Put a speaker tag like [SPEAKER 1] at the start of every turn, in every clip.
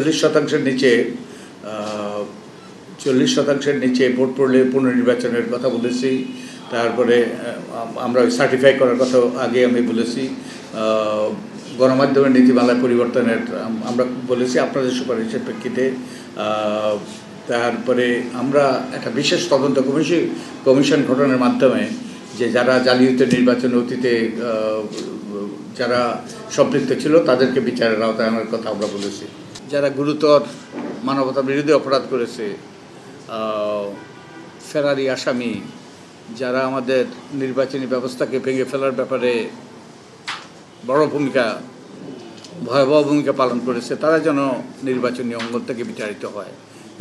[SPEAKER 1] 40% নিচে 40%-এর নিচে ভোট পড়লে পুনর্নির্বাচনের কথা বলেছি। তারপরে আমরা সার্টিফাই করার কথা আগে আমি বলেছি। গণমাধ্যমের নীতিমালা পরিবর্তনের আমরা বলেছি আপনাদের সুপারিশের প্রেক্ষিতে। তারপরে আমরা একটা বিশেষ তদন্ত কমিশন গঠনের মাধ্যমে যে যারা জালিয়াতি নির্বাচনে অতীতে যারা সম্পৃক্ত ছিল তাদেরকে বিচারের আওতায় আনার কথা আমরা বলেছি। যারা গুরুতর মানবতা বিরোধী অপরাধ করেছে, ফেরারি আসামি, যারা আমাদের নির্বাচনী ব্যবস্থাকে ভেঙে ফেলার ব্যাপারে ভয়াবহ ভূমিকা পালন করেছে, তারা যেন নির্বাচনী অঙ্গন থেকে বিচারিত হয়,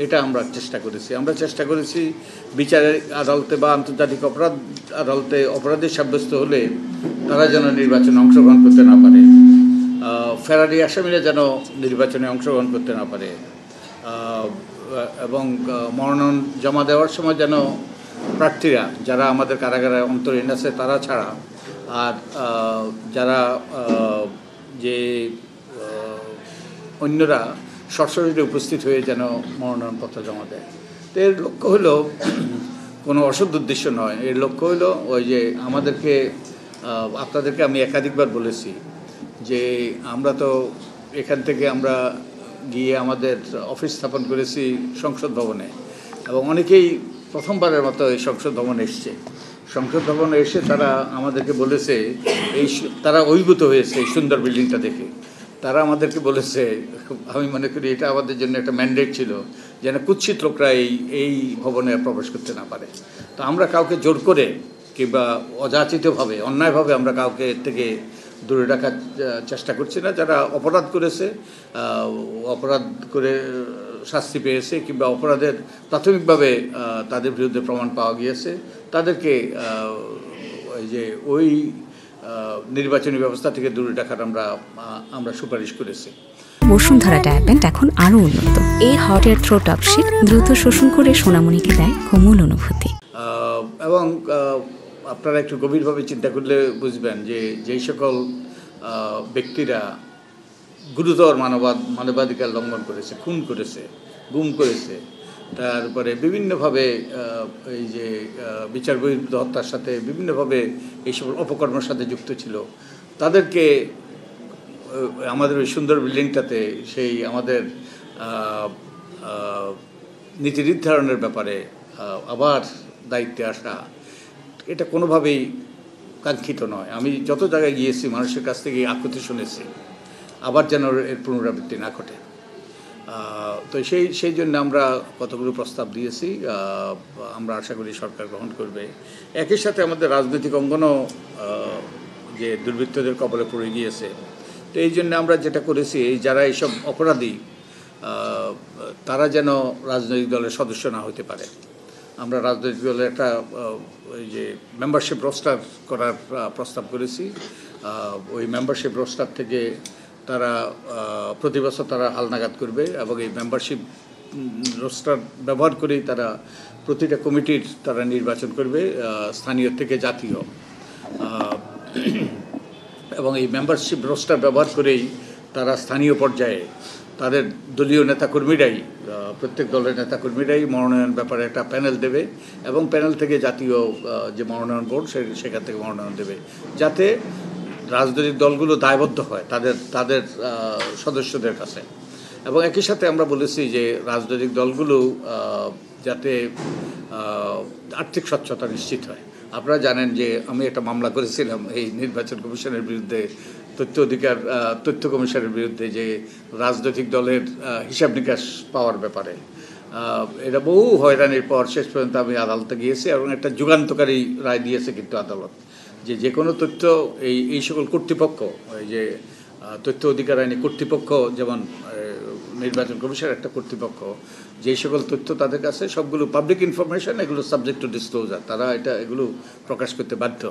[SPEAKER 1] এটা আমরা চেষ্টা করেছি। আমরা চেষ্টা করেছি বিচারের আদালতে বা আন্তর্জাতিক অপরাধ আদালতে অপরাধী সাব্যস্ত হলে তারা যেন নির্বাচনে অংশগ্রহণ করতে না পারে, ফেরারি আসামিরা যেন নির্বাচনে অংশগ্রহণ করতে না পারে, এবং মনোনয়ন জমা দেওয়ার সময় যেন প্রার্থীরা যারা আমাদের কারাগারে অন্তরীণ আছে তারা ছাড়া আর যারা যে অন্যরা সরাসরি উপস্থিত হয়ে যেন মনোনয়নপত্র জমা দেয়। তো এর লক্ষ্য হলো কোনো অসৎ উদ্দেশ্য নয়, এর লক্ষ্য হলো ওই যে আপনাদেরকে আমি একাধিকবার বলেছি যে আমরা তো এখান থেকে আমরা গিয়ে আমাদের অফিস স্থাপন করেছি সংসদ ভবনে, এবং অনেকেই প্রথমবারের মতো এই সংসদ ভবনে এসছে। সংসদ ভবনে এসে তারা আমাদেরকে বলেছে, তারা অভিভূত হয়েছে এই সুন্দর বিল্ডিংটা দেখে। তারা আমাদেরকে বলেছে, আমি মনে করি এটা আমাদের জন্য একটা ম্যান্ডেট ছিল, যেন কুৎসিত লোকরা এই ভবনে প্রবেশ করতে না পারে। তো আমরা কাউকে জোর করে কিংবা অযাচিতভাবে অন্যায়ভাবে আমরা কাউকে থেকে দূরে রাখার চেষ্টা করছি না। যারা অপরাধ করেছে, অপরাধ করে শাস্তি পেয়েছে কিংবা অপরাধের প্রাথমিকভাবে তাদের বিরুদ্ধে প্রমাণ পাওয়া গিয়েছে, তাদেরকে ওই নির্বাচনী ব্যবস্থা থেকে দূরে রাখার আমরা সুপারিশ করেছি।
[SPEAKER 2] বসুন্ধরা ডায়াপেন্ট এখন আরও উন্নত। এই hot air through top sheet দ্রুত শোষণ করে সোনামণিকে দেয় কোমল অনুভূতি।
[SPEAKER 1] এবং আপনারা একটু গভীরভাবে চিন্তা করলে বুঝবেন যে যেই সকল ব্যক্তিরা গুরুতর মানবাধিকার লঙ্ঘন করেছে, খুন করেছে, গুম করেছে, তারপরে বিভিন্নভাবে এই যে বিচার বহির্ভূত হত্যার সাথে বিভিন্নভাবে এই সকল অপকর্মের সাথে যুক্ত ছিল, তাদেরকে আমাদের ওই সুন্দর বিল্ডিংটাতে সেই আমাদের নীতি নির্ধারণের ব্যাপারে আবার দায়িত্বে আসা, এটা কোনোভাবেই কাঙ্ক্ষিত নয়। আমি যত জায়গায় গিয়েছি মানুষের কাছ থেকে আকুতি শুনেছি, আবার যেন এর পুনরাবৃত্তি না ঘটে। তো সেই জন্য আমরা কতগুলো প্রস্তাব দিয়েছি, আমরা আশা করি সরকার গ্রহণ করবে। একই সাথে আমাদের রাজনৈতিক অঙ্গনও যে দুর্বৃত্তদের কবলে পড়ে গিয়েছে, তো এই জন্য আমরা যেটা করেছি, যারা এইসব অপরাধী তারা যেন রাজনৈতিক দলের সদস্য না হতে পারে। আমরা রাজনৈতিক দলের একটা ওই যে মেম্বারশিপ রোস্টার করার প্রস্তাব করেছি। ওই মেম্বারশিপ রোস্টার থেকে তারা প্রতি বছর তারা হালনাগাদ করবে, এবং এই মেম্বারশিপ রোস্টার ব্যবহার করেই তারা প্রতিটা কমিটির তারা নির্বাচন করবে, স্থানীয় থেকে জাতীয়। এবং এই মেম্বারশিপ রোস্টার ব্যবহার করেই তারা স্থানীয় পর্যায়ে তাদের দলীয় নেতাকর্মীরাই, প্রত্যেক দলের নেতাকর্মীরাই মনোনয়ন ব্যাপারে একটা প্যানেল দেবে, এবং প্যানেল থেকে জাতীয় যে মনোনয়ন বোর্ড সেখান থেকে মনোনয়ন দেবে, যাতে রাজনৈতিক দলগুলো দায়বদ্ধ হয় তাদের সদস্যদের কাছে। এবং একই সাথে আমরা বলেছি যে রাজনৈতিক দলগুলো যাতে আর্থিক স্বচ্ছতা নিশ্চিত হয়। আপনারা জানেন যে আমি একটা মামলা করেছিলাম এই নির্বাচন কমিশনের বিরুদ্ধে, তথ্য কমিশনের বিরুদ্ধে, যে রাজনৈতিক দলের হিসাব নিকাশ পাওয়ার ব্যাপারে। এটা বহু হয়রানির পর শেষ পর্যন্ত আমি আদালতে গিয়েছি, এবং একটা যুগান্তকারী রায় দিয়েছে কিন্তু আদালত, যে কোনো তথ্য এই সকল কর্তৃপক্ষ, এই যে তথ্য অধিকার আইনি কর্তৃপক্ষ, যেমন নির্বাচন কমিশনের একটা কর্তৃপক্ষ, যেই সকল তথ্য তাদের কাছে সবগুলো পাবলিক ইনফরমেশন, এগুলো সাবজেক্ট টু ডিসক্লোজার, তারা এগুলো প্রকাশ করতে বাধ্য।